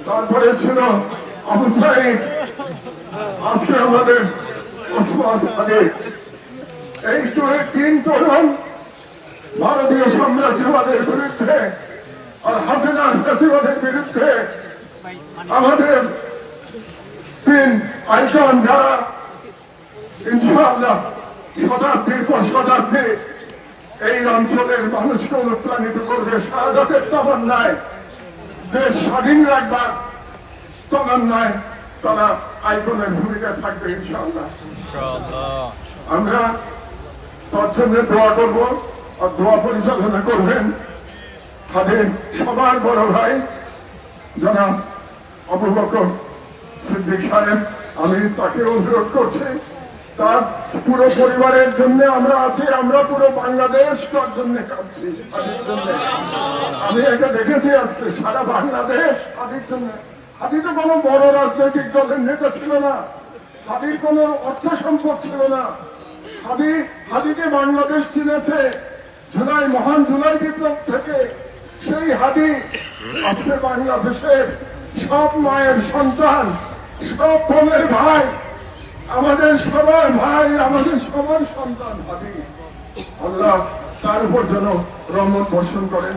তারপরে ছিল আবু সাইদ, আজকে আমাদের ওসমান হাদি। এই তিন তরুণ ভারতীয় সাম্রাজ্যবাদের বিরুদ্ধে আর হাসিনার ফ্যাসিবাদের বিরুদ্ধে আমাদের তিন আইকন, যারা ইনশাআল্লাহ শতাব্দীর পর শতাব্দী এই অঞ্চলের মানুষকে অনুপ্রাণিত করবে শাহাদাতের তামান্নায়, দেশ স্বাধীন রাখবার তামান্নায় তারা আইকনের ভূমিকায় থাকবে ইনশাআল্লাহ। আমরা তার জন্য দোয়া করবো আর দোয়া পরিচালনা করবেন তাদের সবার বড় ভাই জনাব আবু বকর সিদ্দিক সাহেব। আমি তাকে অনুরোধ করছি, তার পুরো পরিবারের জন্য আমরা আছি, আমরা পুরো বাংলাদেশ তার জন্য কাঁদছি। আমি এটা দেখেছি আজকে সারা বাংলাদেশ হাদির জন্য। হাদি তো কোনো বড় রাজনৈতিক দলের নেতা ছিল না, হাদির কোনো অর্থ সম্পদ ছিল না। হাদিকে বাংলাদেশ চিনেছে মহান জুলাই বিপ্লব থেকে। সেই হাদি আজকে বাংলাদেশের সব মায়ের সন্তান, সব বোনের ভাই, আমাদের সবার ভাই, আমাদের সবার সন্তান হাদি। আল্লাহ তার উপর যেন রহমত বর্ষণ করেন।